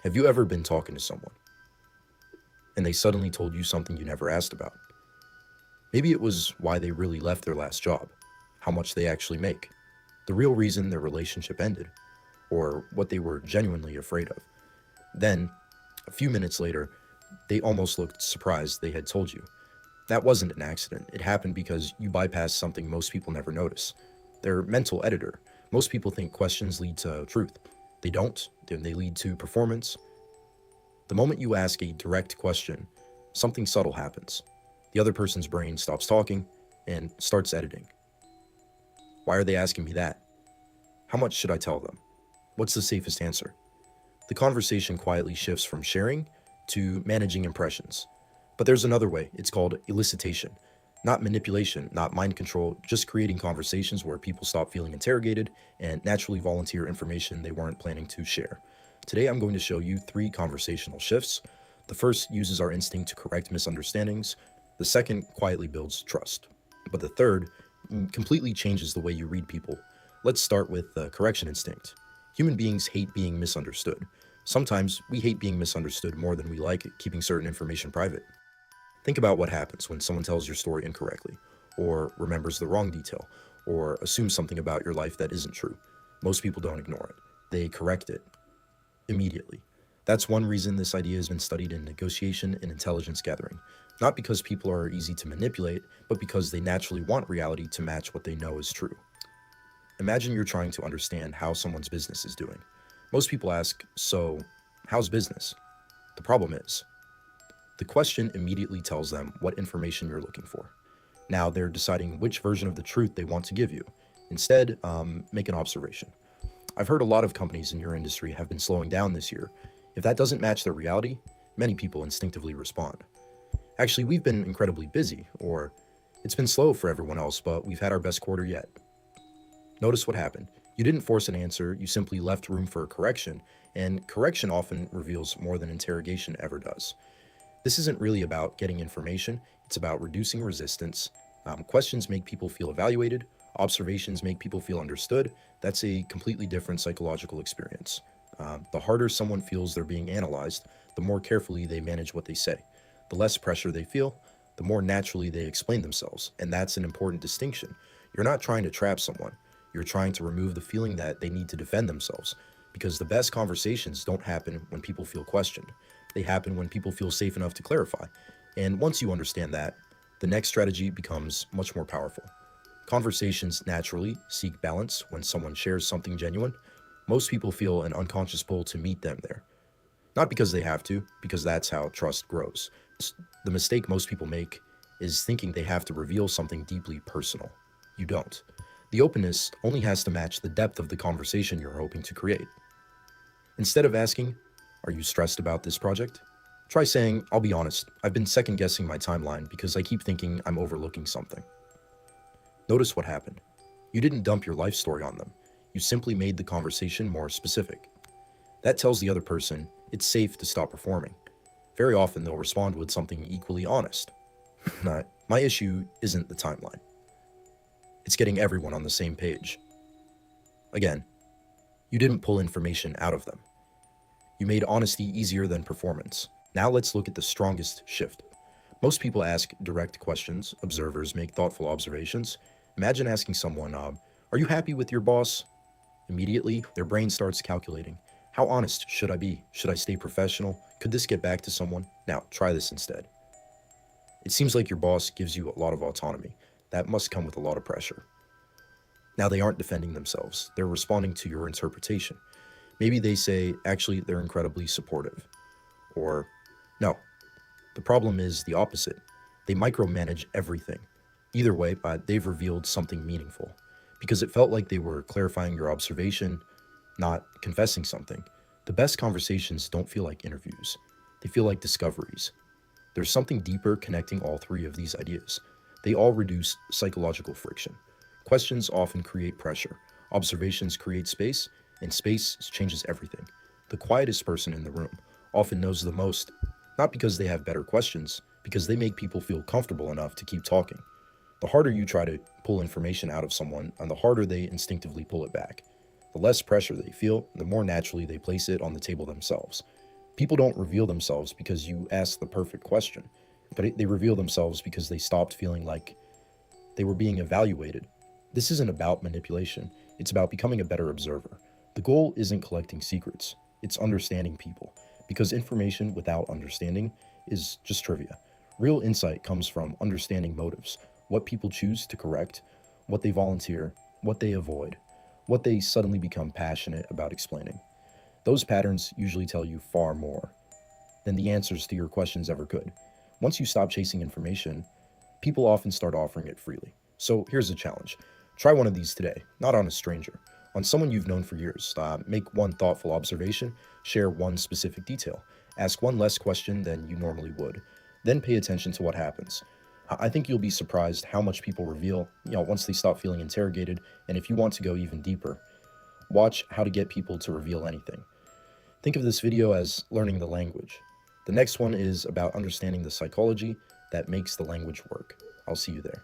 Have you ever been talking to someone and they suddenly told you something you never asked about? Maybe it was why they really left their last job, how much they actually make, the real reason their relationship ended, or what they were genuinely afraid of. Then, a few minutes later, they almost looked surprised they had told you. That wasn't an accident. It happened because you bypassed something most people never notice. Their mental editor. Most people think questions lead to truth. They don't. They lead to performance. The moment you ask a direct question, something subtle happens. The other person's brain stops talking and starts editing. Why are they asking me that? How much should I tell them? What's the safest answer? The conversation quietly shifts from sharing to managing impressions. But there's another way. It's called elicitation. Not manipulation, not mind control, just creating conversations where people stop feeling interrogated and naturally volunteer information they weren't planning to share. Today, I'm going to show you 3 conversational shifts. The first uses our instinct to correct misunderstandings. The second quietly builds trust. But the third completely changes the way you read people. Let's start with the correction instinct. Human beings hate being misunderstood. Sometimes we hate being misunderstood more than we like keeping certain information private. Think about what happens when someone tells your story incorrectly, or remembers the wrong detail, or assumes something about your life that isn't true. Most people don't ignore it. They correct it immediately. That's one reason this idea has been studied in negotiation and intelligence gathering. Not because people are easy to manipulate, but because they naturally want reality to match what they know is true. Imagine you're trying to understand how someone's business is doing. Most people ask, so, how's business? The problem is, the question immediately tells them what information you're looking for. Now they're deciding which version of the truth they want to give you. Instead, make an observation. I've heard a lot of companies in your industry have been slowing down this year. If that doesn't match their reality, many people instinctively respond. Actually, we've been incredibly busy, or it's been slow for everyone else, but we've had our best quarter yet. Notice what happened. You didn't force an answer, you simply left room for a correction, and correction often reveals more than interrogation ever does. This isn't really about getting information, it's about reducing resistance. Questions make people feel evaluated, observations make people feel understood. That's a completely different psychological experience. The harder someone feels they're being analyzed, the more carefully they manage what they say. The less pressure they feel, the more naturally they explain themselves. And that's an important distinction. You're not trying to trap someone, you're trying to remove the feeling that they need to defend themselves. Because the best conversations don't happen when people feel questioned. They happen when people feel safe enough to clarify. And once you understand that, the next strategy becomes much more powerful. Conversations naturally seek balance when someone shares something genuine. Most people feel an unconscious pull to meet them there. Not because they have to, because that's how trust grows. The mistake most people make is thinking they have to reveal something deeply personal. You don't. The openness only has to match the depth of the conversation you're hoping to create. Instead of asking, are you stressed about this project? Try saying, I'll be honest, I've been second guessing my timeline because I keep thinking I'm overlooking something. Notice what happened. You didn't dump your life story on them. You simply made the conversation more specific. That tells the other person it's safe to stop performing. Very often they'll respond with something equally honest. My issue isn't the timeline. It's getting everyone on the same page. Again, you didn't pull information out of them. You made honesty easier than performance. Now let's look at the strongest shift. Most people ask direct questions. Observers make thoughtful observations. Imagine asking someone, are you happy with your boss? Immediately, their brain starts calculating. How honest should I be? Should I stay professional? Could this get back to someone? Now, try this instead. It seems like your boss gives you a lot of autonomy. That must come with a lot of pressure. Now they aren't defending themselves. They're responding to your interpretation. Maybe they say, actually, they're incredibly supportive. Or, no, the problem is the opposite. They micromanage everything. Either way, but they've revealed something meaningful. Because it felt like they were clarifying your observation, not confessing something. The best conversations don't feel like interviews. They feel like discoveries. There's something deeper connecting all 3 of these ideas. They all reduce psychological friction. Questions often create pressure. Observations create space, and space changes everything. The quietest person in the room often knows the most, not because they have better questions, because they make people feel comfortable enough to keep talking. The harder you try to pull information out of someone, and the harder they instinctively pull it back. The less pressure they feel, the more naturally they place it on the table themselves. People don't reveal themselves because you ask the perfect question, but they reveal themselves because they stopped feeling like they were being evaluated. This isn't about manipulation, it's about becoming a better observer. The goal isn't collecting secrets, it's understanding people, because information without understanding is just trivia. Real insight comes from understanding motives, what people choose to correct, what they volunteer, what they avoid, what they suddenly become passionate about explaining. Those patterns usually tell you far more than the answers to your questions ever could. Once you stop chasing information, people often start offering it freely. So here's a challenge: try one of these today, not on a stranger, on someone you've known for years. Make one thoughtful observation, share one specific detail, ask one less question than you normally would, then pay attention to what happens. I think you'll be surprised how much people reveal, once they stop feeling interrogated. And if you want to go even deeper, watch how to get people to reveal anything. Think of this video as learning the language. The next one is about understanding the psychology that makes the language work. I'll see you there.